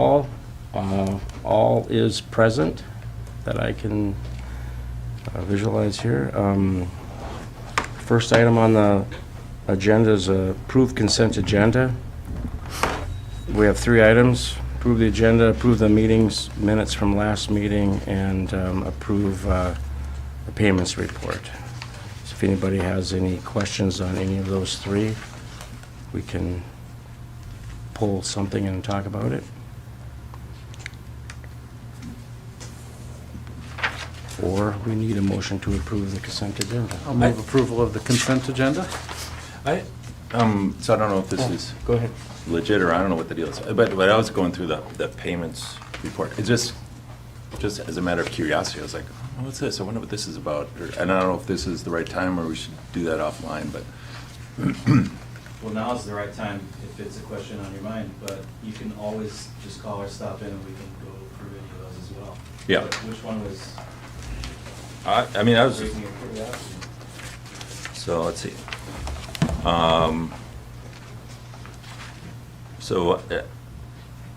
All is present that I can visualize here. First item on the agenda is approved consent agenda. We have three items: approve the agenda, approve the meetings minutes from last meeting, and approve the payments report. So if anybody has any questions on any of those three, we can pull something and talk about it. Or we need a motion to approve the consent agenda. I'll move approval of the consent agenda. So I don't know if this is Go ahead. legit, or I don't know what the deal is, but I was going through the payments report. It's just as a matter of curiosity, I was like, oh, what's this? I wonder what this is about. And I don't know if this is the right time or we should do that offline, but. Well, now is the right time if it's a question on your mind, but you can always just call or stop in and we can go through any of those as well. Yeah. But which one was I mean, I was just, raising your curiosity? so let's see. I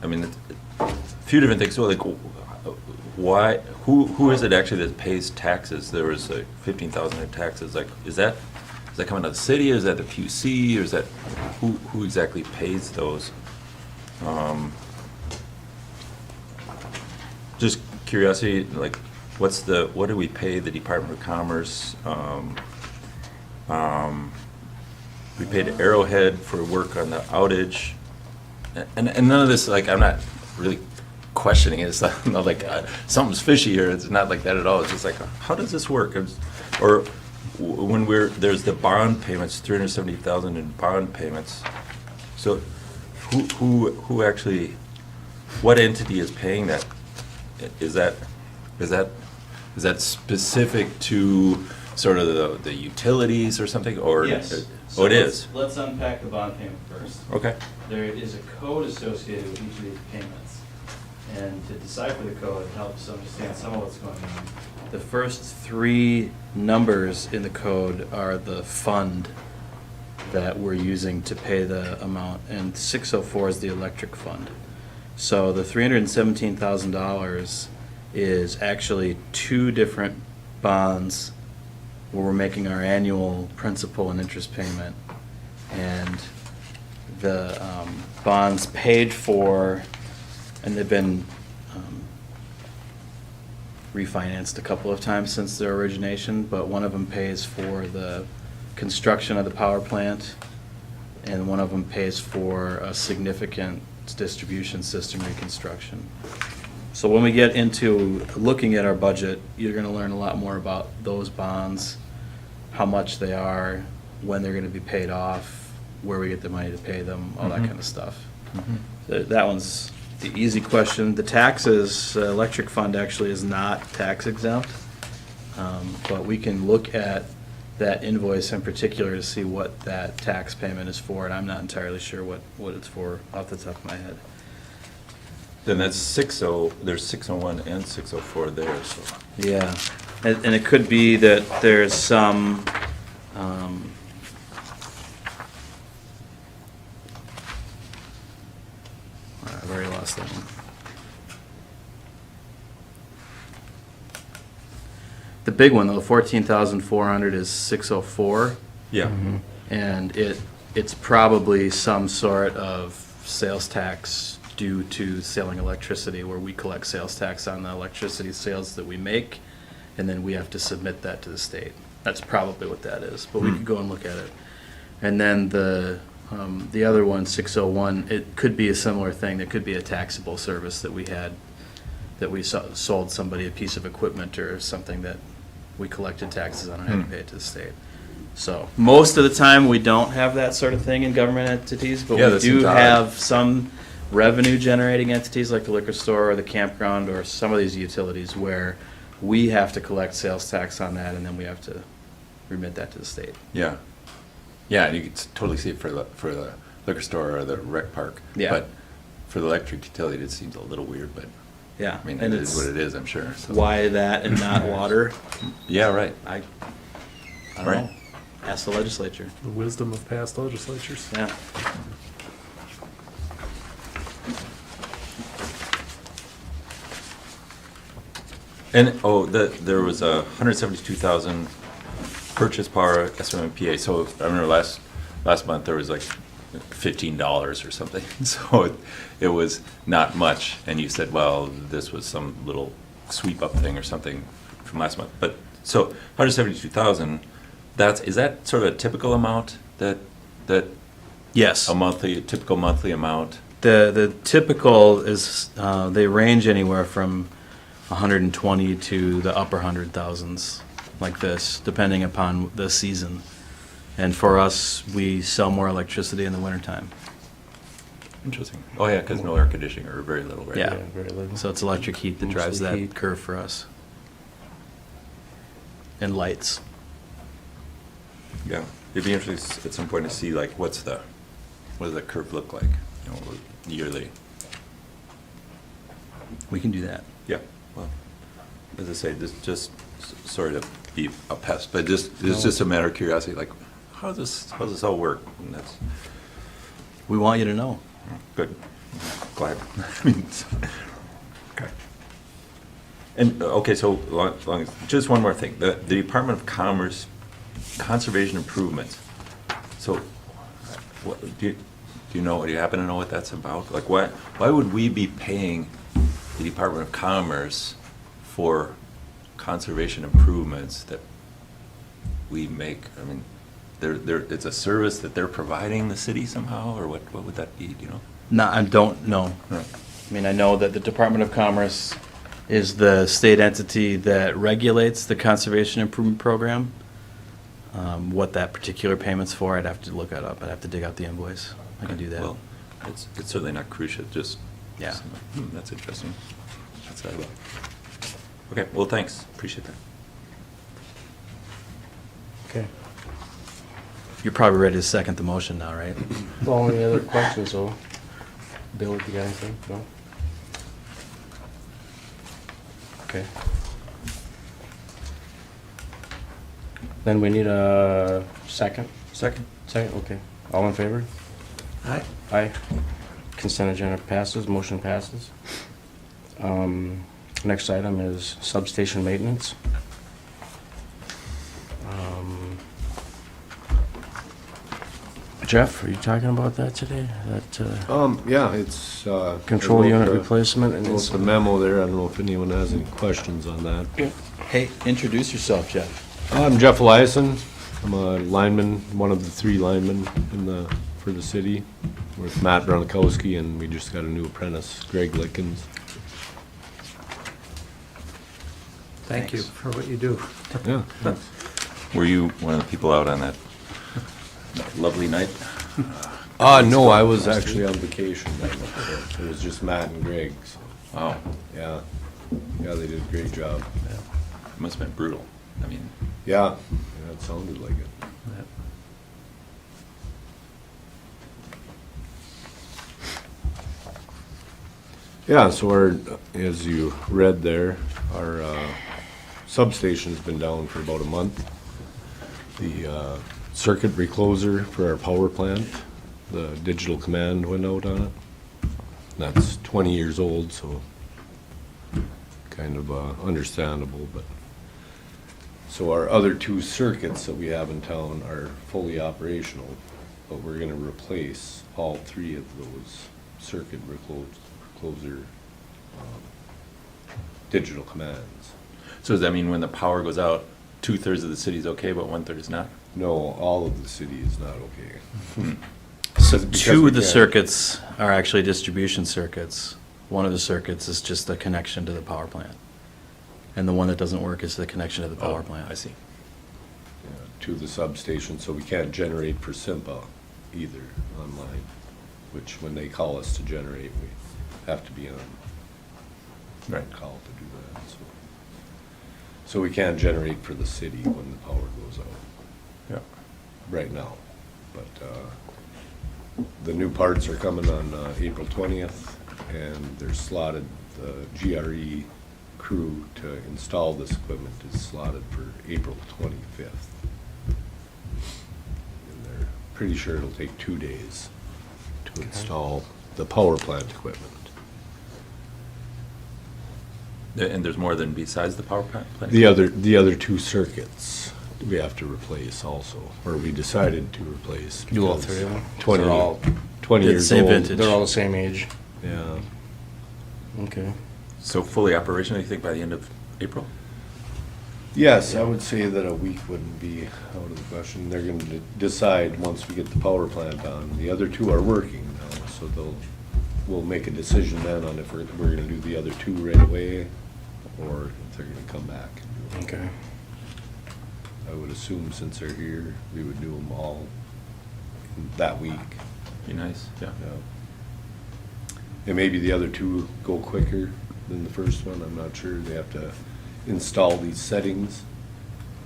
mean, a few different things. So like, why, who is it actually that pays taxes? There was like 15,000 in taxes. Like, is that coming out of the city? Is that the PUC? Or is that, who exactly pays those? Just curiosity, like, what do we pay the Department of Commerce? We paid Arrowhead for work on the outage. And none of this, like, I'm not really questioning it. It's not like something's fishy here. It's not like that at all. It's just like, how does this work? Or when there's the bond payments, 370,000 in bond payments. So who actually, what entity is paying that? Is that specific to sort of the utilities or something, or? Yes. Oh, it is? Let's unpack the bond payment first. Okay. There is a code associated with each of these payments. And to decipher the code helps understand some of what's going on. The first three numbers in the code are the fund that we're using to pay the amount, and 604 is the electric fund. So the $317,000 is actually two different bonds where we're making our annual principal and interest payment. And the bonds paid for, and they've been refinanced a couple of times since their origination, but one of them pays for the construction of the power plant, and one of them pays for a significant distribution system reconstruction. So when we get into looking at our budget, you're going to learn a lot more about those bonds, how much they are, when they're going to be paid off, where we get the money to pay them, all that kind of stuff. That one's the easy question. The taxes, electric fund actually is not tax exempt, but we can look at that invoice in particular to see what that tax payment is for, and I'm not entirely sure what it's for off the top of my head. Then that's there's 601 and 604 there, so. Yeah, and it could be that there's some, I've already lost that one. The big one, though, 14,400 is 604, Yeah. and it's probably some sort of sales tax due to selling electricity, where we collect sales tax on the electricity sales that we make, and then we have to submit that to the state. That's probably what that is, but we could go and look at it. And then the other one, 601, it could be a similar thing. It could be a taxable service that we had, that we sold somebody a piece of equipment or something that we collected taxes on and had to pay it to the state. So most of the time, we don't have that sort of thing in government entities, but Yeah, we that do seems odd. have some revenue-generating entities like the liquor store or the campground or some of these utilities where we have to collect sales tax on that, and then we have to remit that to the state. Yeah. Yeah, and you can totally see it for the liquor store or the rec park. Yeah. But for the electric utility, it seems a little weird, but, Yeah. I mean, and it is it's what it is, I'm sure. So. why that and not water? Yeah, right. I don't Right. know. Ask the legislature. The wisdom of past legislatures. Yeah. And, there was a 172,000 purchase power SMMPA. So I remember last month, there was like $15 or something. So it was not much. And you said, well, this was some little sweep up thing or something from last month. But, so 172,000, is that sort of a typical amount that Yes. a typical monthly amount? The typical is, they range anywhere from 120 to the upper 100,000s, like this, depending upon the season. And for us, we sell more electricity in the wintertime. Interesting. Oh, yeah, because no air conditioning or very little, right? Yeah. Very little. So it's electric heat that drives Mostly that heat. curve for us. And lights. Yeah. It'd be interesting at some point to see, like, what does the curve look like, yearly? We can do that. Yeah, well, as I say, this just, sorry to be a pest, but it's just a matter of curiosity, like, how does this all work? And that's We want you to know. good. Glad. I mean, okay. And, okay, so just one more thing. The Department of Commerce Conservation Improvements. So, do you happen to know what that's about? Like, why would we be paying the Department of Commerce for conservation improvements that we make? I mean, it's a service that they're providing the city somehow, or what would that be, do you know? No, I don't know. Right. I mean, I know that the Department of Commerce is the state entity that regulates the Conservation Improvement Program. What that particular payment's for, I'd have to look that up. I'd have to dig out the invoice. I can do that. Well, it's certainly not crucial, just. Yeah. That's interesting. That's how I look. Okay, well, thanks, appreciate that. Okay. You're probably ready to second the motion now, right? Well, any other questions, though? Bill, you got anything? No? Okay. Then we need a second? Second. Second, okay. All in favor? Aye. Aye. Consent agenda passes, motion passes. Next item is substation maintenance. Jeff, are you talking about that today? That Yeah, it's, control I wrote unit the- replacement and wrote it's... the memo there. I don't know if anyone has any questions on that. Hey, introduce yourself, Jeff. I'm Jeff Eliason. I'm a lineman, one of the 3 linemen for the city, with Matt Bronikowski, and we just got a new apprentice, Greg Lickens. Thank you Thanks. for what you do. Yeah. Were you one of the people out on that lovely night? No, I was actually on vacation. It was just Matt and Greg, so, Oh, yeah. Yeah, they did a great job. it must have been brutal. I mean, Yeah, it sounded like it. Yeah, so as you read there, our substation's been down for about a month. The circuit recloser for our power plant, the digital command went out on it. That's 20 years old, so kind of understandable, but. So our other 2 circuits that we have in town are fully operational, but we're gonna replace all 3 of those circuit recloser digital commands. so does that mean when the power goes out, 2/3 of the city's okay, but 1/3 is not? No, all of the city is not okay. So Because 2 we of the can't- circuits are actually distribution circuits. One of the circuits is just a connection to the power plant. And the one that doesn't work is the connection to the power Oh, plant. I see. To the substation, so we can't generate for SIMPA either online, which when they call us to generate, we have to be on Right. call to do that, so. So we can't generate for the city when the power goes out Yeah. right now. But, the new parts are coming on, April 20th, and they're slotted, the GRE crew to install this equipment is slotted for April 25th. And they're pretty sure it'll take 2 days to install the power plant equipment. And there's more than besides the power plant? The other two circuits we have to replace also, or we decided to replace. Do all because three of them? 20, They're all- 20 They're the years same old. vintage. They're all the same age. Yeah. Okay. So fully operational, you think by the end of April? Yes, I would say that a week wouldn't be out of the question. They're gonna decide once we get the power plant on. The other two are working now, so we'll make a decision then on if we're gonna do the other two right away, or if they're gonna come back. Okay. I would assume since they're here, we would do them all that week. Be nice, yeah. Yeah. And maybe the other two go quicker than the first one, I'm not sure. They have to install these settings,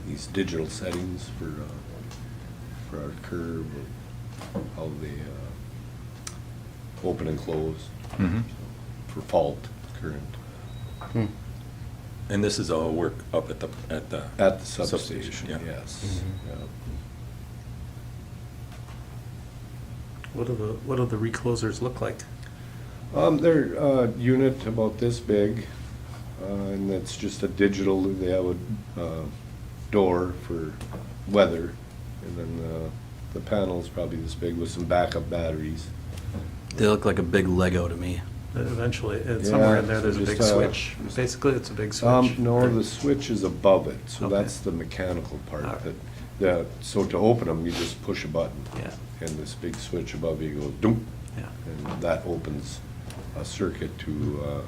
these digital settings for our curve, or how they open and close, Mhm. for fault current, Hmm. And this is all work up at the at the Substation, substation, yeah. yes. Mhm. Yeah. What do the reclosers look like? They're a unit about this big, and it's just a digital, they have a door for weather, and then the panel's probably this big with some backup batteries. They look like a big Lego to me. Eventually, Yeah, somewhere in there, there's a just, big switch. Basically, it's a big switch. No, the switch is above it, so Okay. that's the mechanical part. Alright. So to open them, you just push a button. Yeah. And this big switch above you goes doom, Yeah. and that opens a circuit to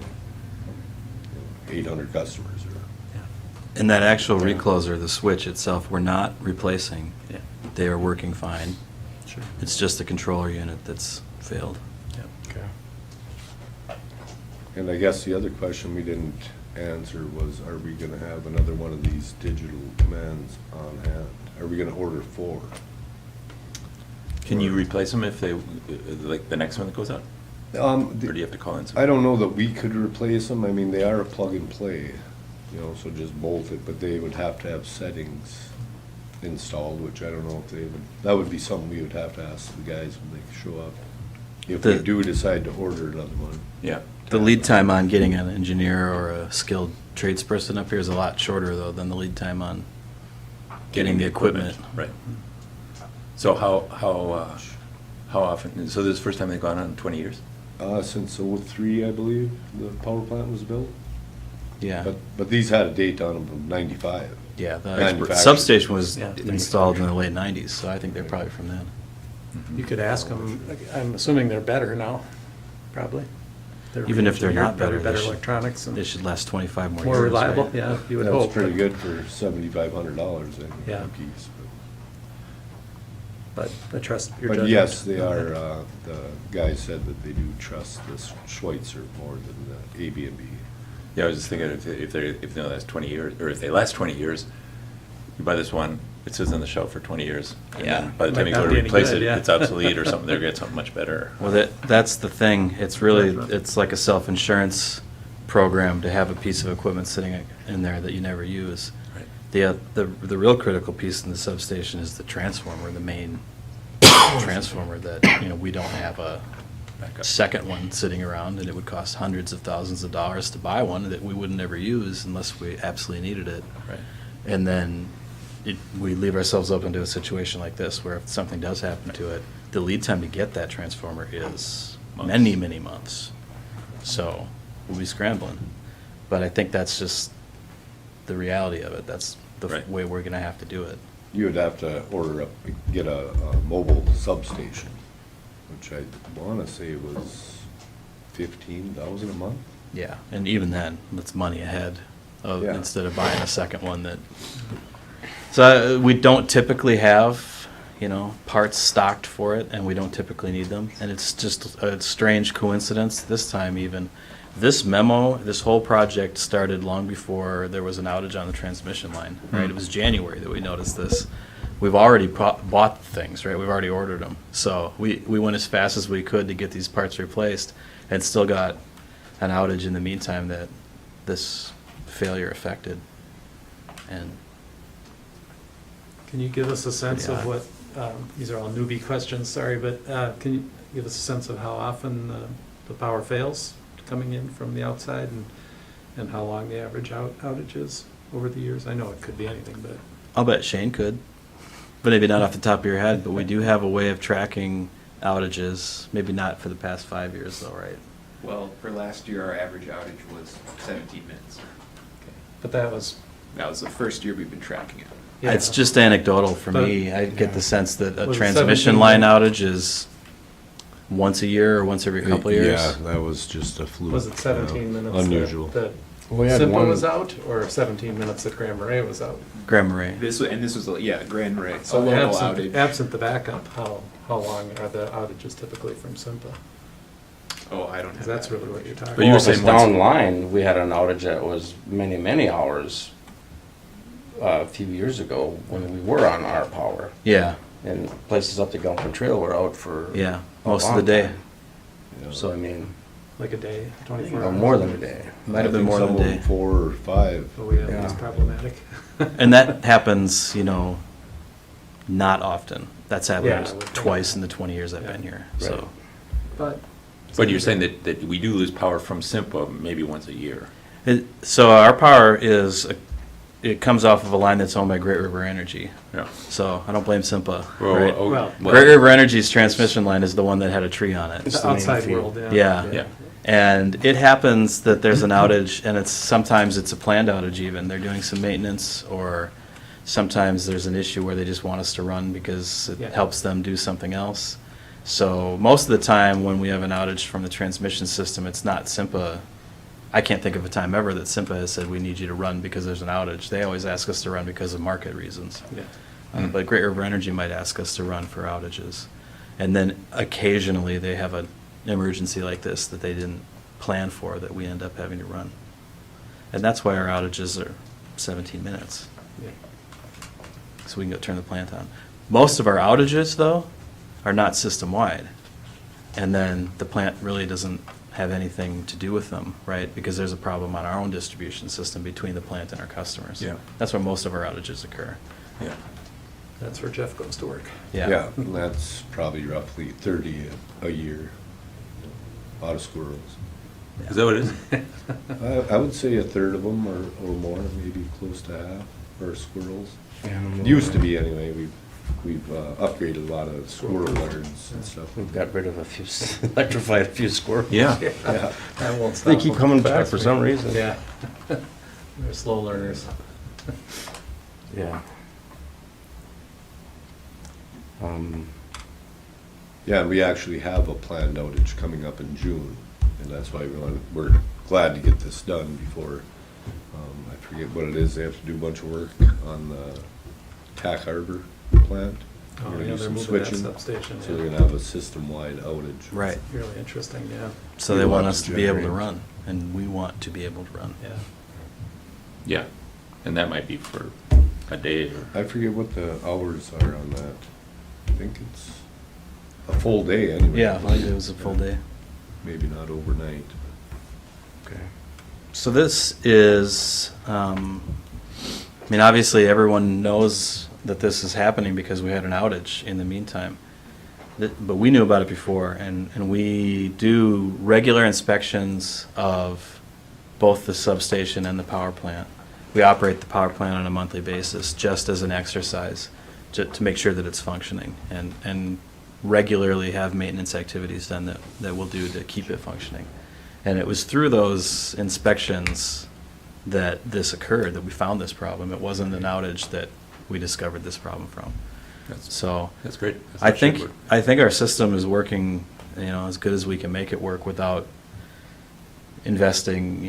800 customers or. Yeah. And that actual recloser, the switch itself, we're not replacing. Yeah. They are working fine. Sure. It's just the controller unit that's failed. Yeah. Okay. And I guess the other question we didn't answer was, are we gonna have another one of these digital commands on hand? Are we gonna order 4? Can you replace them if they, like the next one that goes out? Or do you have to call in? I don't know that we could replace them. I mean, they are a plug and play, so just bolt it, but they would have to have settings installed, which I don't know if they would, that would be something we would have to ask the guys when they show up. If we The- do decide to order another one. Yeah. The lead time on getting an engineer or a skilled tradesperson up here is a lot shorter, though, than the lead time on getting the equipment. Right. So how often, so this is the first time they've gone on in 20 years? Since '03, I believe, the power plant was built. Yeah, But these had a date on them of '95. yeah. The Manufactured. substation was Yeah. installed in the late 90s, so I think they're probably from then. You could ask them, I'm assuming they're better now, probably. Even if they're not better, they Better should- electronics and They should last 25 more years. more reliable, right? yeah, you would That's hope. pretty but- good for $7,500, I think, Yeah. a piece. But I trust your judgment. But yes, they are, the guy said that they do trust the Schweitzer more than the AB&B. Yeah, I was just thinking if they last 20 years, or if they last 20 years, you buy this one, it sits on the shelf for 20 years. and Yeah. then By the time Might you go not to be any replace good, it, yeah. it's obsolete or something, they're gonna get something much better. Well, that's the thing. It's really, it's like a self-insurance program to have a piece of equipment sitting in there that you never use. Right. The real critical piece in the substation is the transformer, the main transformer that, we don't have a Backup. second one sitting around, and it would cost hundreds of thousands of dollars to buy one that we wouldn't ever use unless we absolutely needed it. Right. And then we leave ourselves up into a situation like this, where if something does happen to it, the lead time to get that transformer is Months. many, many months. So we'll be scrambling. But I think that's just the reality of it. That's the Right. way we're gonna have to do it. You would have to get a mobile substation, which I wanna say was 15,000 a month. Yeah, and even then, that's money ahead of, Yeah. instead of buying a second one that. So we don't typically have, parts stocked for it, and we don't typically need them. And it's just a strange coincidence this time even. This memo, this whole project started long before there was an outage on the transmission line, right? It was January that we noticed this. We've already bought things, right? We've already ordered them. So we went as fast as we could to get these parts replaced, and still got an outage in the meantime that this failure affected. And Can you give us a sense of Yeah. what, these are all newbie questions, sorry, but can you give us a sense of how often the power fails coming in from the outside and how long the average outage is over the years? I know it could be anything, but I'll bet Shane could, but maybe not off the top of your head, but we do have a way of tracking outages, maybe not for the past 5 years though, right? Well, for last year, our average outage was 17 minutes. but that was. That was the first year we've been tracking it. yeah. It's just anecdotal for But- me. I get the sense that a Was it transmission 17 line minutes? outage is once a year or once every couple of years. Yeah, that was just a fluke. Was it 17 minutes? Unusual. That We had Simple one- was out, or 17 minutes that Grand Marais was out? Grand Marais. This was, yeah, Grand Marais, a So local absent, outage. absent the backup, how long are the outages typically from Simpa? Oh, I don't have Because that's that. really what you're talking But you Well, were if it's saying once- down the line, we had an outage that was many, many hours a few years ago when we were on our power. Yeah, And places up the Gunkin Trail were out for. yeah, a most of the long day. time. So, I mean, Like a day, 24 hours? more than a day. Might have been I think more than a some of day. them 4 or 5. Oh, yeah, that's Yeah. problematic. And that happens, not often. That's Yeah, happened I would think. twice in the 20 years I've Yeah. been here, Right. so. But. But you're saying that we do lose power from SIMPA maybe once a year? So our power it comes off of a line that's owned by Great River Energy. Yeah. So I don't blame Simpa, Well, right? oh, Well- Great River Energy's transmission line is the one that had a tree on it. The outside world, yeah. Yeah. Yeah. And it happens that there's an outage, and sometimes it's a planned outage even. They're doing some maintenance, or sometimes there's an issue where they just want us to run because it Yeah. helps them do something else. So most of the time, when we have an outage from the transmission system, it's not Simpa. I can't think of a time ever that Simpa has said, we need you to run because there's an outage. They always ask us to run because of market reasons. Yeah. But Great River Energy might ask us to run for outages. And then occasionally they have an emergency like this that they didn't plan for that we end up having to run. And that's why our outages are 17 minutes, Yeah. so we can go turn the plant on. Most of our outages, though, are not system-wide. And then the plant really doesn't have anything to do with them, right? Because there's a problem on our own distribution system between the plant and our customers. Yeah. That's where most of our outages occur. Yeah. That's where Jeff goes to work. Yeah, and that's probably roughly 30 a year out of squirrels. Is that what it is? I would say a third of them or more, maybe close to half, are squirrels. Animal- Used to be anyway. We've upgraded a lot of squirrel yards and stuff. We've got rid of electrified a few squirrels. Yeah. Yeah. That won't They stop keep them. coming back Trust for me. some reason. Yeah. They're slow learners. Yeah. Yeah, and we actually have a planned outage coming up in June, and that's why we're glad to get this done before, I forget what it is, they have to do a bunch of work on the Tack Harbor plant. Oh, We're gonna yeah, do they're some moving that switching, substation. so yeah. they're gonna have a system-wide outage. Right. Really interesting, yeah. So We they want want us to to be able to generate. run, and we want to be able to run. Yeah. Yeah. And that might be for a day or. I forget what the hours are on that. I think it's a full day anyway. Yeah, well, it was a full day. Maybe not overnight. Okay. So this is, obviously, everyone knows that this is happening because we had an outage in the meantime. But we knew about it before, and we do regular inspections of both the substation and the power plant. We operate the power plant on a monthly basis, just as an exercise, to make sure that it's functioning, and regularly have maintenance activities done that we'll do to keep it functioning. And it was through those inspections that this occurred, that we found this problem. It wasn't an outage that we discovered this problem from. So That's great. That's I how it should think, work. I think our system is working, as good as we can make it work without investing,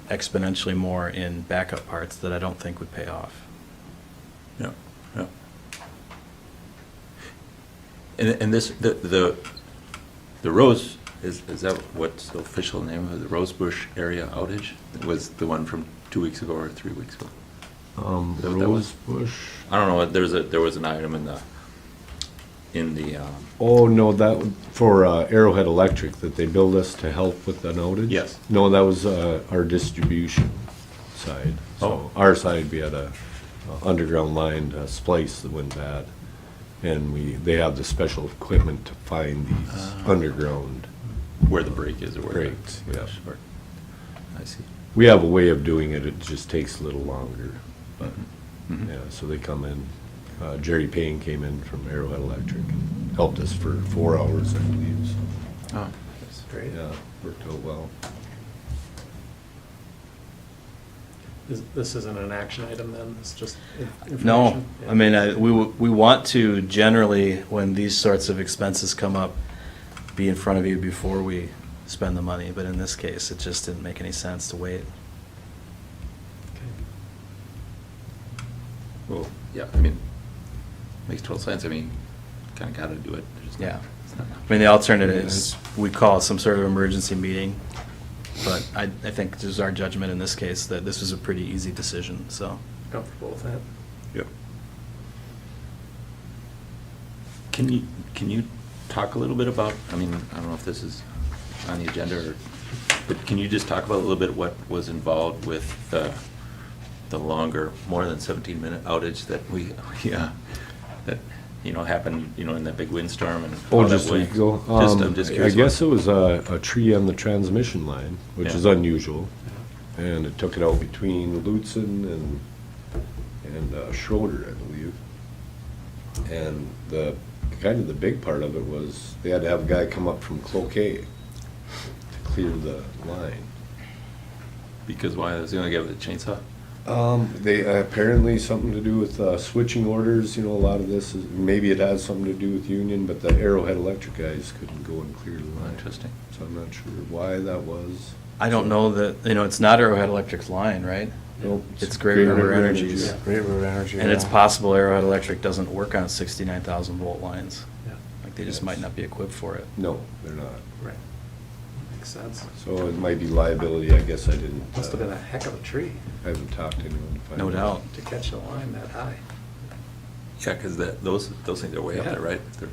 exponentially more in backup parts that I don't think would pay off. Yeah, yeah. And this, the Rose, is that what's the official name of it? The Rosebush area outage? It was the one from 2 weeks ago or 3 weeks ago? Is that what that was? Rosebush. I don't know, there was an item in the, Oh, no, that, for Arrowhead Electric, that they billed us to help with an outage? Yes. No, that was our distribution side. Oh. So our side, we had a underground line splice that went bad. And they have the special equipment to find these underground. where the break is or where. Breaks, yeah. Or- I see. we have a way of doing it, it just takes a little longer. But, Mhm. yeah, so they come in, Jerry Payne came in from Arrowhead Electric and helped us for 4 hours, I believe, so, Oh, That's great. yeah, worked out well. This isn't an action item then, it's just information? No, Yeah. I mean, we want to generally, when these sorts of expenses come up, be in front of you before we spend the money, but in this case, it just didn't make any sense to wait. Okay. well, yeah, I mean, makes total sense. I mean, kind of got to do it. There's no- Yeah. it's not- I mean, the alternative is we call it some sort of emergency meeting, but I think this is our judgment in this case that this was a pretty easy decision, so. Comfortable with that? Yep. Can you talk a little bit about, I mean, I don't know if this is on the agenda, or, but can you just talk about a little bit what was involved with the longer, more than 17-minute outage that that, happened, in that big windstorm and Oh, all that just a way? week ago? I'm just I curious. guess it was a tree on the transmission line, which Yeah. is unusual. And it took it out between Lutzen and Schroeder, I believe. And the big part of it was, they had to have a guy come up from Cloquet to clear the line. Because why? That's the only guy with a chainsaw? They, apparently something to do with switching orders, a lot of this is, maybe it has something to do with Union, but the Arrowhead Electric guys couldn't go and clear the line. Interesting. So I'm not sure why that was. I don't know that, it's not Arrowhead Electric's line, right? Nope. It's Great River Energy's. Yeah, Great River Energy. And it's yeah. possible Arrowhead Electric doesn't work on 69,000 volt lines. Yeah, Like, they just might not be equipped for it. No, they're not. right. Makes sense. So it might be liability, I guess I didn't. Must have been a heck of a tree I haven't talked to anyone to find No out. doubt. to catch the line that high. Yeah, because those things are way up Yeah. there, right? They're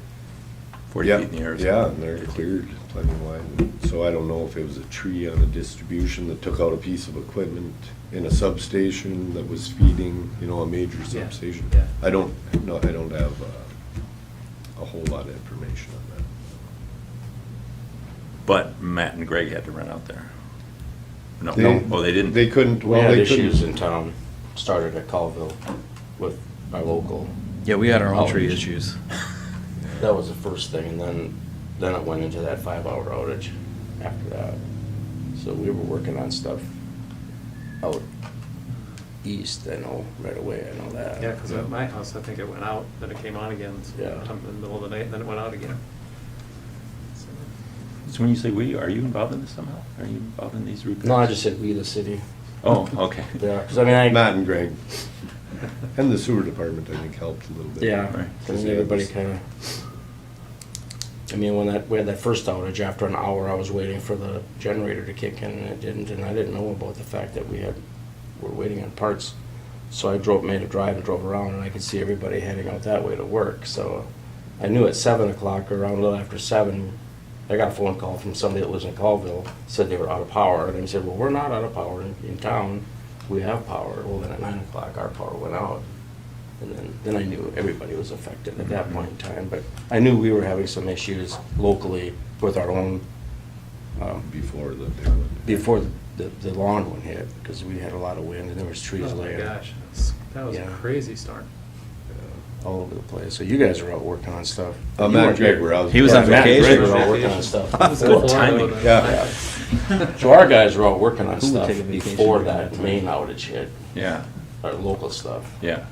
40 Yeah, feet in the air. or yeah, something. and they're cleared plenty wide. So I don't know if it was a tree on a distribution that took out a piece of equipment in a substation that was feeding, a major Yeah, substation. yeah. I don't have a whole lot of information on that. But Matt and Greg had to run out there. No, They- oh, they didn't? They couldn't, We well, had they issues couldn't. in town, started at Colville with our local. Yeah, we had our own tree outage. issues. That was the first thing, and then it went into that 5-hour outage after that. So we were working on stuff out east, I know, right away, I know that. Yeah, because at my house, I think it went out, then it came on again, Yeah. sometime in the middle of the night, and then it went out again. So, So when you say we, are you involved in this somehow? Are you involved in these repairs? No, I just said we, the city. Oh, okay. Yeah, because I mean, Matt and Greg. And the sewer department, I think, helped a little bit. Yeah, Right. I mean, everybody kind of, I mean, we had that first outage, after an hour, I was waiting for the generator to kick in, and it didn't, and I didn't know about the fact that we're waiting on parts. So I made a drive and drove around, and I could see everybody heading out that way to work, so I knew at 7 o'clock, or around a little after 7, I got a phone call from somebody that lives in Colville, said they were out of power, and I said, well, we're not out of power in town, we have power. Well, then at 9 o'clock, our power went out. And then I knew everybody was affected at that point in time, but I knew we were having some issues locally with our own, Before the big one. before the long one hit, because we had a lot of wind and there was trees Oh my laying gosh, that was a Yeah. crazy storm. all over the place. So you guys were out working on stuff. Matt You and weren't Greg here. were out. He was on Matt and vacation. Greg were out working on stuff. Good timing. Yeah. So our guys were out working on Who would stuff take a vacation before during that that time? main outage hit, Yeah, our local stuff. yeah.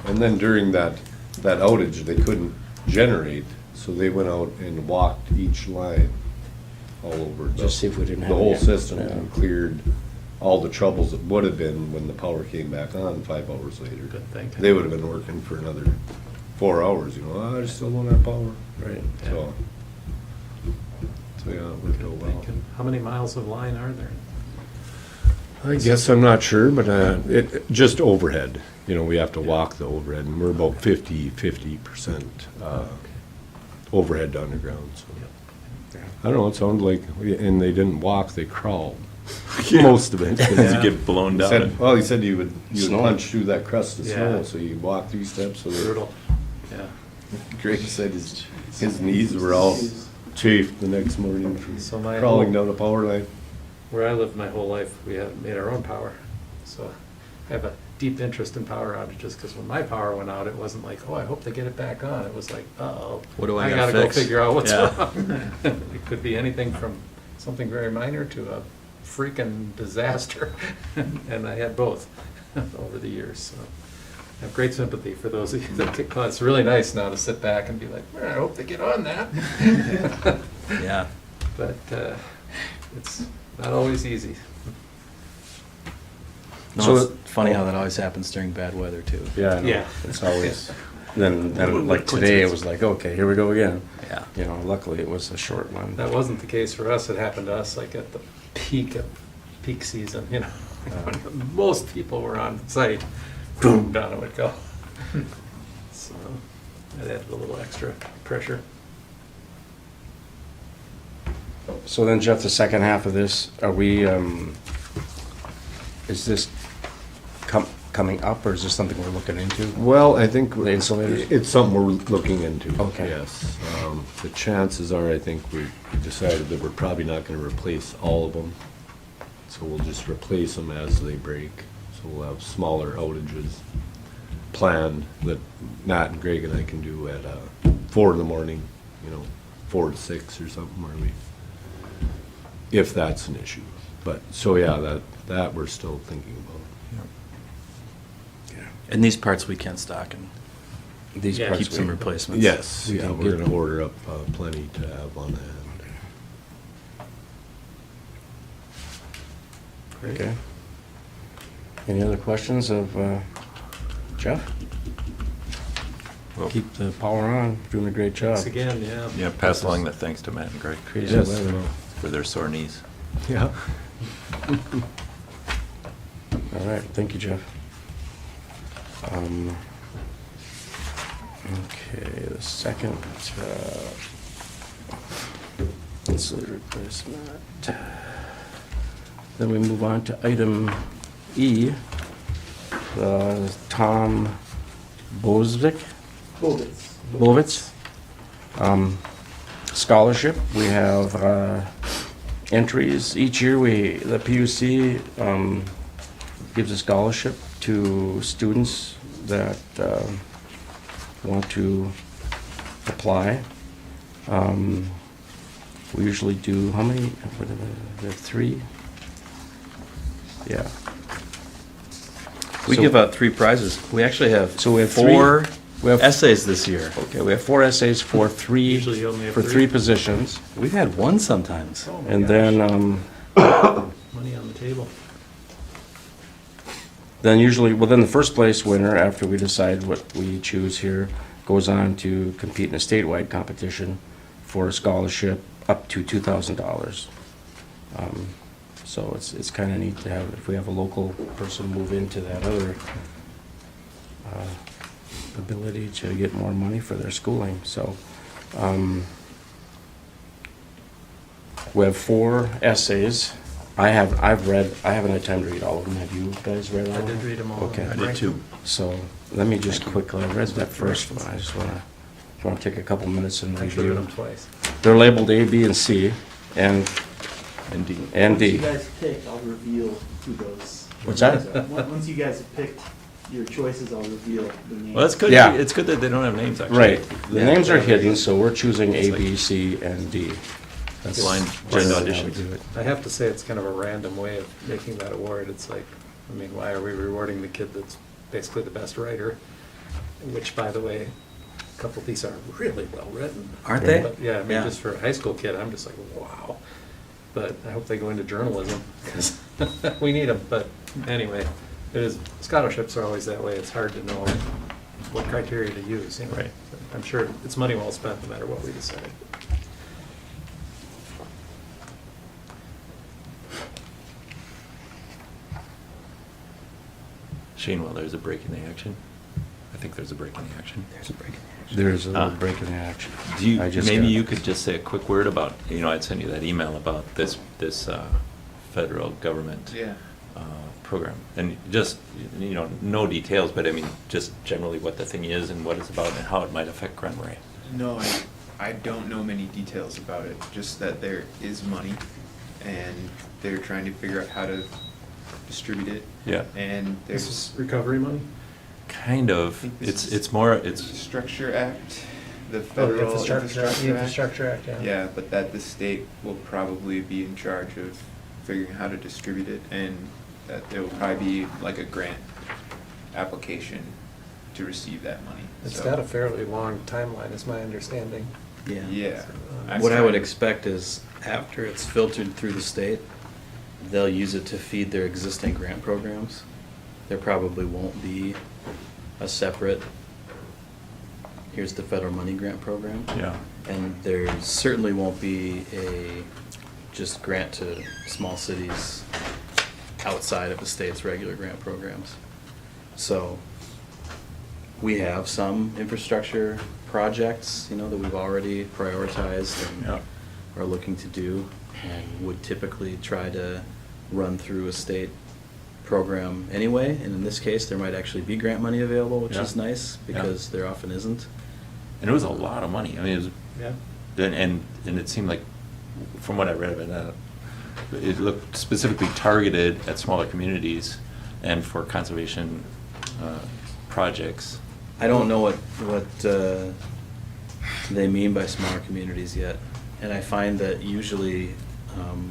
And then during that outage, they couldn't generate, so they went out and walked each line all over. Just see if we didn't The have whole any- system yeah. and cleared all the troubles that would have been when the power came back on 5 hours later. Good thinking. They would have been working for another 4 hours, I still don't have power. Right. So yeah, it worked out well. How many miles of line are there? I guess I'm not sure, but it just overhead. We have to walk the overhead, and we're about 50% overhead to underground. So I don't know. It sounded like, and they didn't walk; they crawled most of it. Did you get blown down? Well, he said you would Snow. punch through that crust of Yeah. snow, so you walk 3 steps. So Brutal, yeah. Greg said his knees were all chafed the next morning from So my crawling whole- down the power line. where I lived my whole life, we had made our own power. So I have a deep interest in power outages, because when my power went out, it wasn't like, oh, I hope they get it back on. It was like, uh-oh. What do I I gotta gotta go fix? figure out what's Yeah. wrong. It could be anything from something very minor to a freaking disaster. And I had both over the years, so. I have great sympathy for those of you that get caught. It's really nice now to sit back and be like, "Man, I hope they get on that." Yeah. But it's not always easy. No, So- it's funny how that always happens during bad weather, too. Yeah, I know. Yeah. It's always, then like today, it was like, okay, here we go again. Yeah. You know, luckily it was a short one. That wasn't the case for us. It happened to us like at the peak of peak season, you know. When most people were on site, boom, down it would go. So that added a little extra pressure. So then, Jeff, the second half of this, are we, is this coming up, or is this something we're looking into? Well, I think The insulators? it's something we're looking into. Okay. Yes. The chances are, I think we decided that we're probably not gonna replace all of them. So we'll just replace them as they break. So we'll have smaller outages planned that Matt and Greg and I can do at 4 in the morning, 4 to 6 or something, where we, if that's an issue. But, so yeah, that we're still thinking about. And these parts we can stock and These Yeah. parts keep some we- replacements. Yes, We yeah, can we're get- gonna order up plenty to have on hand. Okay. Any other questions of Jeff? Well, Keep the power on, doing a great job. Thanks again, yeah. Yeah, pass along the thanks to Matt and Greg Crazy Yes. weather. for their sore knees. Yeah. All right, thank you, Jeff. Okay, the second, insulator replacement. Then we move on to item E, Tom Bovitz. Scholarship, we have entries. Each year, the PUC gives a scholarship to students that want to apply. We usually do, how many, what are there 3? Yeah. We So- give out 3 prizes. We actually have So we have 4 we have- essays this year. Okay, we have 4 essays for 3, Usually you only have for 3. 3 positions. We've had 1 sometimes. Oh my And gosh. then, Money on the table. then usually, well, then the first place winner, after we decide what we choose here, goes on to compete in a statewide competition for a scholarship up to $2,000. So it's kind of neat to have, if we have a local person move into that other ability to get more money for their schooling, so. We have 4 essays. I haven't had time to read all of them. Have you guys read all I of them? did read them all. Okay. I did too. So, let me just quickly, I read that first one. I just wanna take a couple minutes and Actually read review. them twice. They're labeled A, B, and C, and Indeed. and Once you D. guys pick, I'll reveal who those. What's that? Once you guys have picked your choices, I'll reveal the names. Well, that's good. Yeah. It's good that they don't have names, actually. Right, the Yeah. names are hidden, so we're choosing A, It's like- B, C, and D. That's Blind generally how we auditions. do it. I have to say, it's kind of a random way of making that award. It's like, I mean, why are we rewarding the kid that's basically the best writer? Which, by the way, a couple of these are really well written. Aren't they? But, yeah, I mean, Yeah. just for a high school kid, I'm just like, wow. But I hope they go into journalism, because we need them. But anyway, scholarships are always that way. It's hard to know what criteria to use, you know. Right. I'm sure it's money well spent, no matter what we decide. Shane, well, there's a break in the action. I think there's a break in the action. There's a break. There's a little Ah. break in the action. Do you, I just maybe got- you could just say a quick word about, I'd send you that email about this federal government Yeah. program. And just, no details, but I mean, just generally what the thing is and what it's about and how it might affect Grand Marais. No, I don't know many details about it, just that there is money and they're trying to figure out how to distribute it. Yeah. And This there's is recovery money? Kind of. I think this is- It's more, it's, Structure Act, the Oh, federal Infrastructure Act, Infrastructure Act. yeah. Yeah, but that the state will probably be in charge of figuring how to distribute it, and that there will probably be like a grant application to receive that money. It's So, got a fairly long timeline, is my understanding. Yeah. I'm What I would trying- expect is after it's filtered through the state, they'll use it to feed their existing grant programs. There probably won't be a separate, here's the federal money grant program. yeah. And there certainly won't be a just grant to small cities outside of the state's regular grant programs. So we have some infrastructure projects, you know, that we've already prioritized Yeah. and are looking to do, and would typically try to run through a state program anyway. And in this case, there might actually be grant money available, which Yeah. is nice, Yeah. because there often isn't. And it was a lot of money. I mean, it was, Yeah. and it seemed like, from what I read of it, it looked specifically targeted at smaller communities and for conservation projects. I don't know what they mean by smaller communities yet. And I find that usually,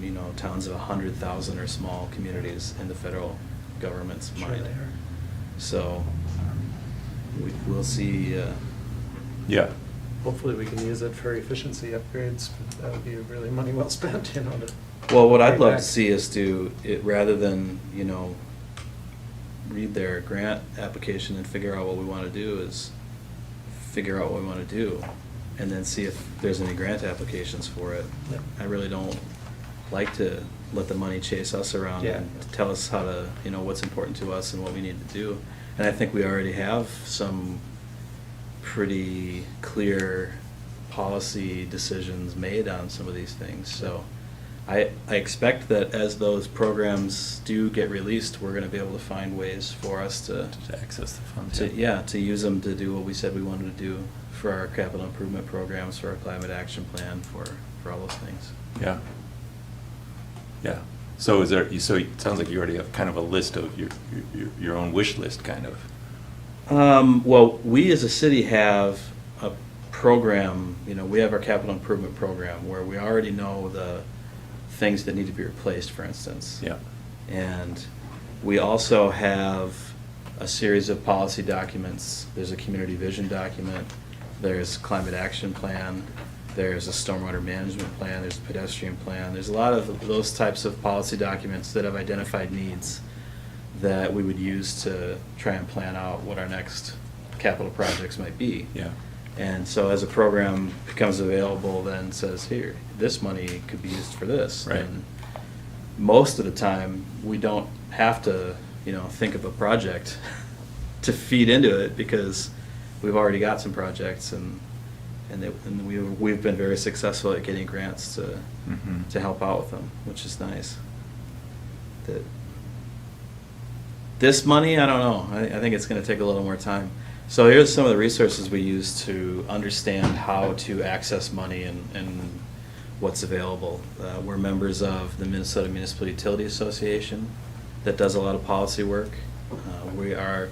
you know, towns of 100,000 are small communities in the federal government's Sure mind. they are. So we'll see. Yeah. Hopefully we can use it for efficiency upgrades. That would be really money well spent, you know, to. Well, what I'd pay love back. to see is do it, rather than, you know, read their grant application and figure out what we want to do, is figure out what we want to do and then see if there's any grant applications for it. Yep. I really don't like to let the money chase us around Yeah. and tell us how to, you know, what's important to us and what we need to do. And I think we already have some pretty clear policy decisions made on some of these things. So I expect that as those programs do get released, we're gonna be able to find ways for us to, To access the funds. to use them to do what we said we wanted to do for our capital improvement programs, for our climate action plan, for all those things. Yeah. Yeah. So so it sounds like you already have kind of a list of your own wish list, kind of. Well, we as a city have a program, you know, we have our capital improvement program where we already know the things that need to be replaced, for instance. Yeah. And we also have a series of policy documents. There's a community vision document, there's climate action plan, there's a stormwater management plan, there's a pedestrian plan. There's a lot of those types of policy documents that have identified needs that we would use to try and plan out what our next capital projects might be. Yeah. And so as a program becomes available, then says, here, this money could be used for this. Right. And most of the time, we don't have to, you know, think of a project to feed into it, because we've already got some projects, and we've been very successful at getting grants Mhm. to help out with them, which is nice. That this money, I don't know. I think it's going to take a little more time. So here's some of the resources we use to understand how to access money and what's available. We're members of the Minnesota Municipal Utility Association that does a lot of policy work. We are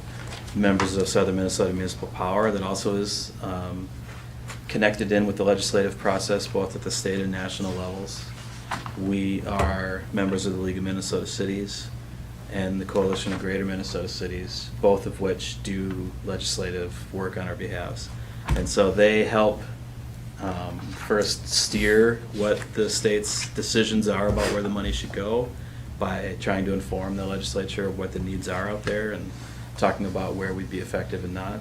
members of Southern Minnesota Municipal Power that also is connected in with the legislative process, both at the state and national levels. We are members of the League of Minnesota Cities and the Coalition of Greater Minnesota Cities, both of which do legislative work on our behalves. And so they help first steer what the state's decisions are about where the money should go by trying to inform the legislature of what the needs are out there and talking about where we'd be effective and not.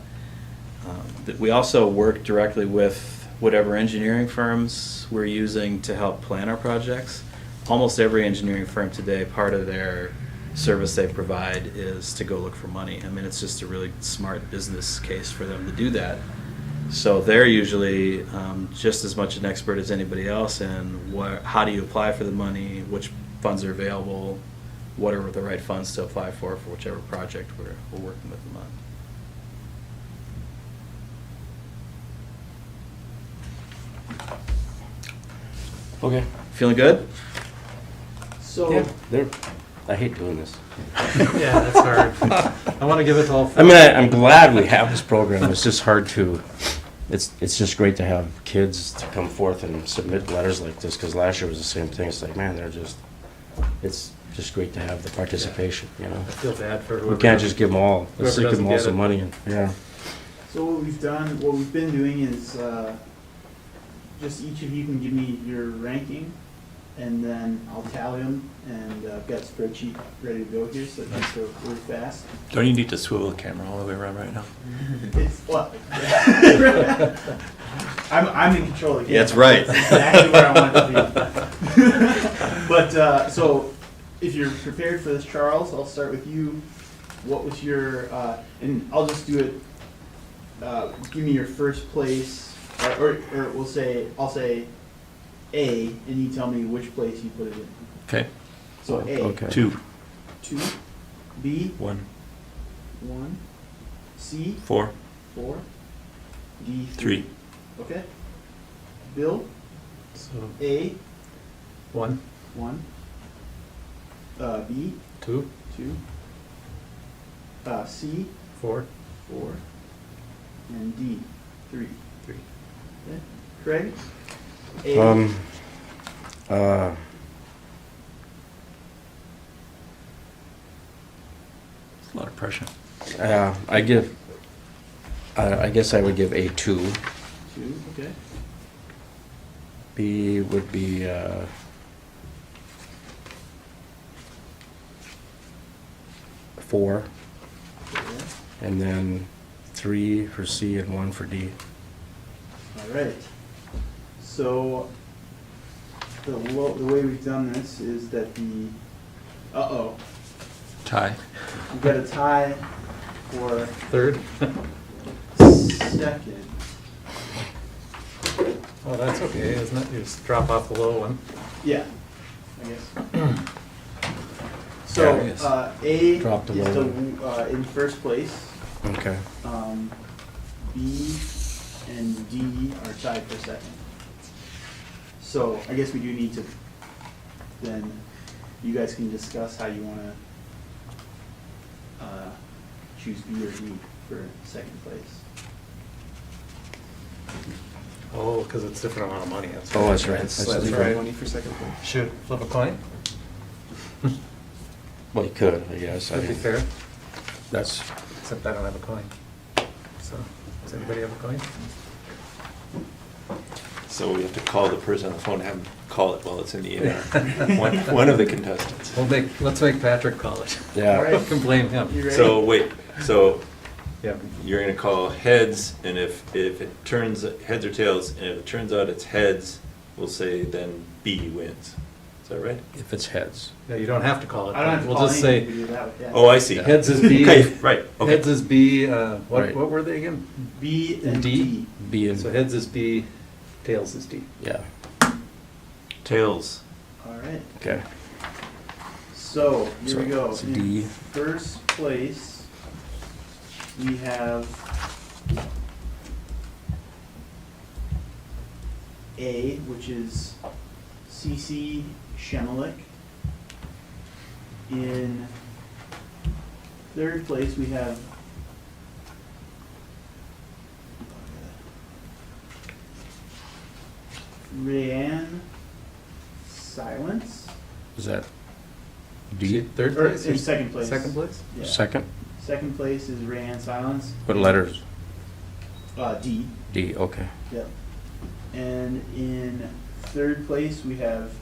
We also work directly with whatever engineering firms we're using to help plan our projects. Almost every engineering firm today, part of their service they provide is to go look for money. I mean, it's just a really smart business case for them to do that. So they're usually just as much an expert as anybody else in how do you apply for the money, which funds are available, what are the right funds to apply for whichever project we're working with them on. Okay. Feeling good? So, Yeah, they're, I hate doing this. Yeah, that's hard. I want to give it to all four. I mean, I'm glad we have this program. It's just hard to, it's just great to have kids to come forth and submit letters like this, because last year was the same thing. It's like, man, it's just great to have the participation, you know? I feel bad for whoever. We can't just give them all, Whoever let's give doesn't them all get some it. money and, yeah. so what we've been doing is, just each of you can give me your ranking, and then I'll tally them, and I've got a spreadsheet ready to go here, so it can go really fast. Don't you need to swivel the camera all the way around right now? It's, what? I'm in control of the game. Yeah, that's right. That's exactly where I want to be. But, so, if you're prepared for this, Charles, I'll start with you. What was your, and I'll just do it, give me your first place, or I'll say A, and you tell me which place you put it in. Okay. So A. Okay. 2, 2, B, 1, 1, C, 4, 4, D, 3. Okay. Bill, So, A, 1, 1, B, 2, 2, C, 4, 4, and D, 3. 3. Okay. Craig? A, It's a lot of pressure. I guess I would give A 2. 2, okay. B would be, 4, 4. and then 3 for C and 1 for D. All right. So, the way we've done this is that Tie. we've got a tie for Third? second. Oh, that's okay, isn't it? You just drop off the low one. Yeah, I guess. So, Yeah, I guess. A Drop the is low in first place. Okay. B and D are tied for second. So I guess we do need to, then you guys can discuss how you want to choose B or D for second place. Oh, because it's different amount of money. Oh, that's right. That's That's right. Money for second place. Should flip a coin? Well, you could, I guess. That'd be fair, That's, except I don't have a coin. So, does anybody have a coin? So we have to call the person on the phone, have them call it while it's in the air. One of the contestants. Let's make Patrick call it. yeah. All right. We can blame him. You ready? So wait, so Yeah. you're gonna call heads, and if it turns heads or tails, and if it turns out it's heads, we'll say then B wins. Is that right? If it's heads. No, you don't have to call it. I don't have to We'll call just anything, say, we do that with that. Oh, I see. heads is B. Okay, right, okay. Heads is B, Right. what were they again? B and D? D. B and, So heads is B, tails is D. yeah, Tails. All right. okay. So here we So go. it's In D. first place, we have A, which is CC Shemelik. In third place, we have Rayanne Silence. Is that D? Third Or place? in second place. Second place? Yeah. Second? Second place is Rayanne Silence. What letters? D. D, okay. Yep. And in third place, we have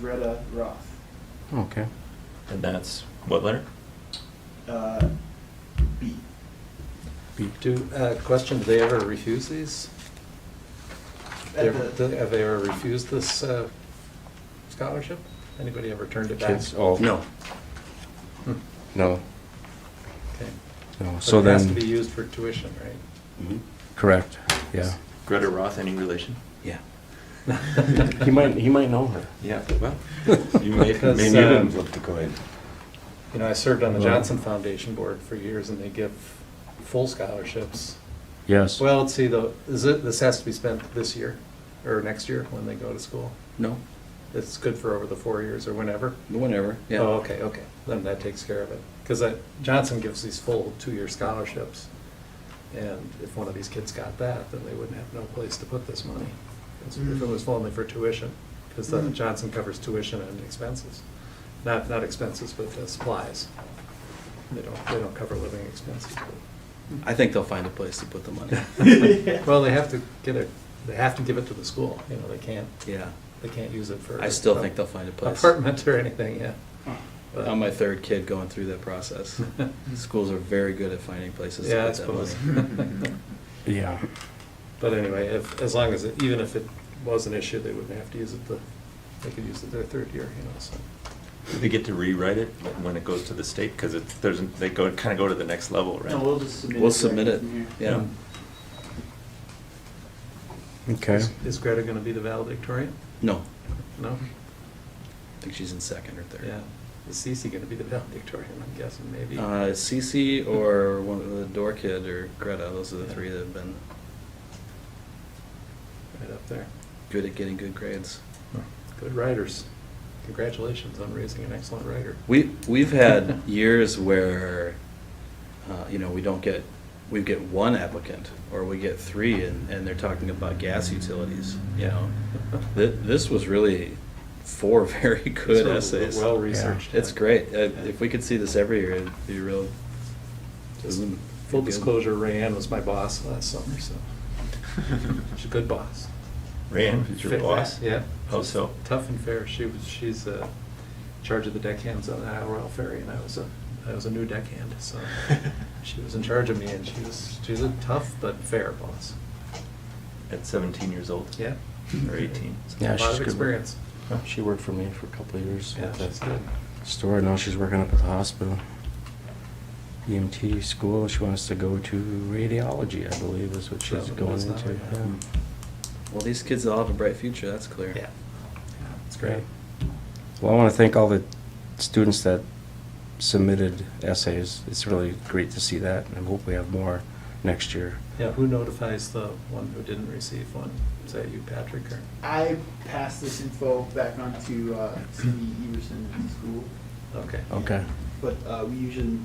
Greta Roth. Okay. And that's what letter? B. B. Question, do they ever refuse these? At Have the- they ever refused this scholarship? Anybody ever turned it back? Kids, oh. No. No, Okay. no, But so it has to then, be used for tuition, right? correct, yeah. Greta Roth, any relation? Yeah. He might know her. Yeah, well, you may Because, maybe even flip the coin. You know, I served on the Well- Johnson Foundation Board for years, and they give full scholarships. Yes. Well, let's see, though, this has to be spent this year, or next year, when they go to school? No. It's good for over the 4 years or whenever? Whenever, yeah. Oh, okay, then that takes care of it. Because Johnson gives these full 2-year scholarships, and if one of these kids got that, then they wouldn't have no place to put this money. If it was only for tuition, because Johnson covers tuition and expenses. Not expenses, but supplies. They don't cover living expenses. I think they'll find a place to put the money. Well, they have to give it to the school, you know, they can't use it for. I still think they'll find a place. Apartment or anything, yeah. But- I'm my third kid going through that process. Schools are very good at finding places Yeah, I to put that suppose. money. Yeah. But anyway, as long as even if it was an issue, they wouldn't have to use it, they could use it their 3rd year, you know, so. Do they get to rewrite it when it goes to the state? Because they kind of go to the next level, right? No, we'll just submit it. We'll submit it, from here. yeah. Okay. Is Greta gonna be the valedictorian? No, No? I think she's in second or third. Yeah. Is Cece gonna be the valedictorian, I'm guessing, maybe? Cece or one of the door kid or Greta, those are the 3 that have been Right up there. good at getting good grades. Good writers. Congratulations on raising an excellent writer. We've had years where, we get 1 applicant, or we get 3, and they're talking about gas utilities, you know. This was really 4 very good These are essays. well-researched. It's great. If we could see this every year, it'd be real. Just boom. full Good. disclosure, Rayanne was my boss last summer, so she's a good boss. Rand is your Fair- boss? Yeah. How so? Tough and fair. She's in charge of the deckhands on the Isle Royale Ferry, and I was a new deckhand, so she was in charge of me, and she's a tough but fair boss. At 17 years old? Yeah. Or 18? Yeah, A lot she's of good. experience. She worked for me for a couple of years Yeah, at she's the good. store. Now she's working up at the hospital. EMT school. She wants to go to radiology, I believe, is what she's That's what it going is now, into. yeah. Yeah. Well, these kids all have a bright future, that's clear. Yeah. It's great. Well, I want to thank all the students that submitted essays. It's really great to see that, and I hope we have more next year. Yeah, who notifies the one who didn't receive one? Is that you, Patrick, or? I passed this info back on to Cindy Everson at the school, Okay. Okay. but we usually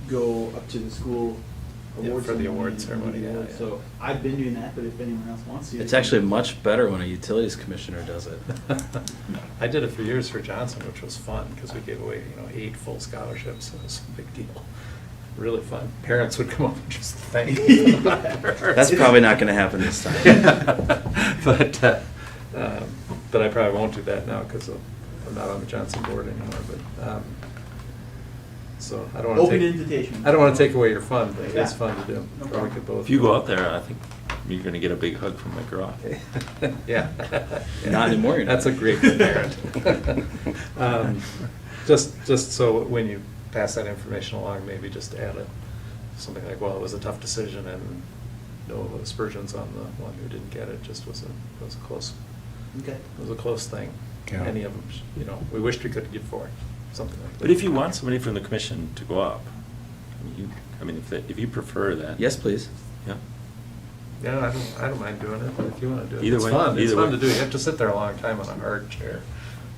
go up to the school Yeah, awards for the ceremony award and ceremony, do the yeah, awards. yeah. So I've been doing that, but if anyone else wants to. It's actually much better when a utilities commissioner does it. I did it for years for Johnson, which was fun, because we gave away, 8 full scholarships, it was a big deal. Really fun. Parents would come up and just thank you. That's probably not gonna happen this time. But I probably won't do that now, because I'm not on the Johnson board anymore, but, so I don't want to Open take. invitation. I don't want to take away your fun, but it is Yeah. fun to do. No Or we problem. could both. If you go out there, I think you're going to get a big hug from Mike Roth. Yeah. Not anymore, you're not. That's a great good parent. Just so when you pass that information along, maybe just add something like, well, it was a tough decision and no aspersions on the one who didn't get it, just was a close, Okay. it was a close thing. Yeah. Any of them, we wished we could get 4, something like that. But if you want somebody from the commission to go up, if you prefer that. Yes, please. Yeah. Yeah, I don't mind doing it, but if you want to do it. Either It's way, fun. It's either fun way. to do. You have to sit there a long time on a hard chair.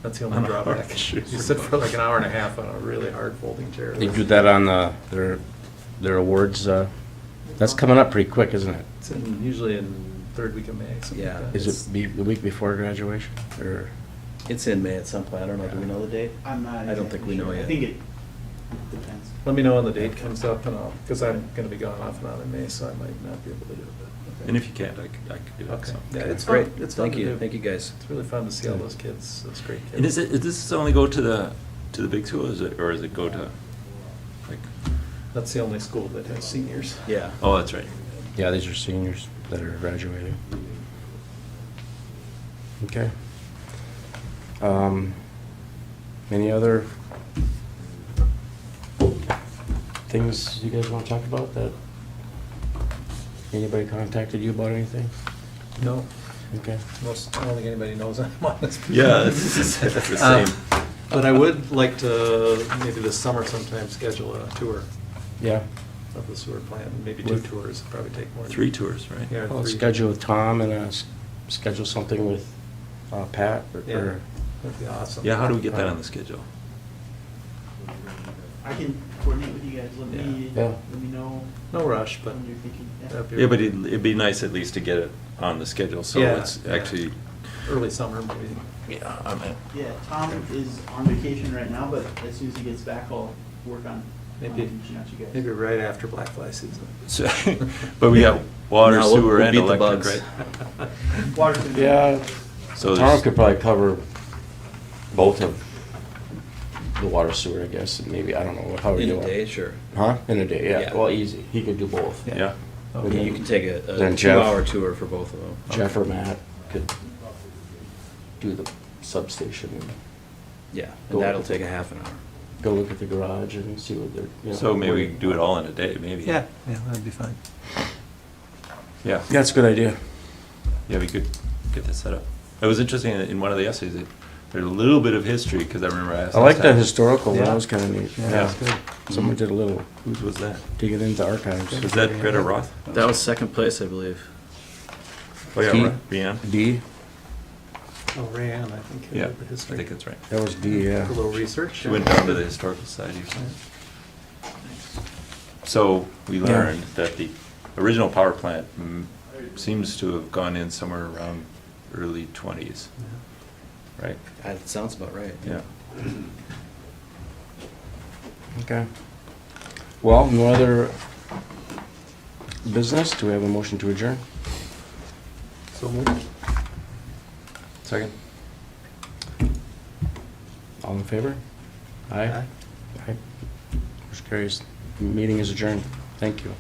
That's the only On a drawback. hard chair. You sit for like an hour and a half on a really hard folding chair. They do that on their awards. That's coming up pretty quick, isn't it? It's usually in 3rd week of May, something Yeah. like that. Is it the week before graduation, or? It's in May at some point, I don't know, do we know the date? I'm not. I don't think we exactly know sure. yet. I think it depends. Let me know when the date comes up, and because I'm going to be gone off and on in May, so I might not be able to do it. but- And if you can't, I could do it. Okay. so. Yeah, Okay. it's Great. fun. It's fun Thank to you. do. Thank you, guys. It's really fun to see all those kids, those great kids. And does this only go to the big school, or does it go to, like, That's the only school that has seniors. Yeah. oh, that's right. Yeah, these are seniors that are graduating. Okay. Any other things you guys want to talk about that anybody contacted you about anything? No, Okay. I don't think anybody knows I'm on this. Yeah, this is the same. But I would like to, maybe this summer sometime, schedule a tour Yeah. of the sewer plant, maybe 2 With- tours, it'd probably take more. than- 3 tours, right? Yeah, I'll 3. schedule with Tom and schedule something with Pat, Yeah, or, that'd be awesome. Yeah, how do we get that on the schedule? I can coordinate with you guys, let me, Yeah. let me know No rush, but when you're thinking. that'd be. Yeah, but it'd be nice at least to get it on the schedule, so Yeah, it's yeah. actually, Early summer, maybe. yeah, I'm in. Yeah, Tom is on vacation right now, but as soon as he gets back, I'll work on Maybe- reaching out to you guys. Maybe right after black fly season. So- But we got water, No, we'll- sewer, we'll and beat the electric, bugs. right? Water's gonna be- yeah, So Tom there's, could probably cover both of the water sewer, I guess, and maybe, I don't know, how we In do a it. day, sure. Huh? In a day, yeah, Yeah. well, easy, he could do both. yeah, Okay. You can take Then a Jeff. 2-hour tour for both of them. Jeff or Matt could do the substation, and Yeah, Go and that'll with take a half an hour. go look at the garage and see what they're, you know. so maybe we can do it all in a day, maybe. Yeah, that'd be fine. Yeah, That's a good idea. yeah, we could get that set up. It was interesting in one of the essays, there's a little bit of history, because I remember I asked. I like last that time, historical one, Yeah. that was kinda neat. Yeah, Yeah. that's good. Someone did a little Whose was that? digging into archives. Was that Greta Roth? That was second place, I believe. Oh, yeah, He- Rianne? D, Oh, Rayanne, I think, Yeah, did the I history. think that's right. that was D, yeah. A little research. She went down to the Historical Society. So we learned that the original power plant seems to have gone in somewhere around early 20s, right? That sounds about right. Yeah. Okay. Well, no other business, do we have a motion to adjourn? So moved. Second? All in favor? Aye? Aye. Motion carries. Meeting is adjourned. Thank you.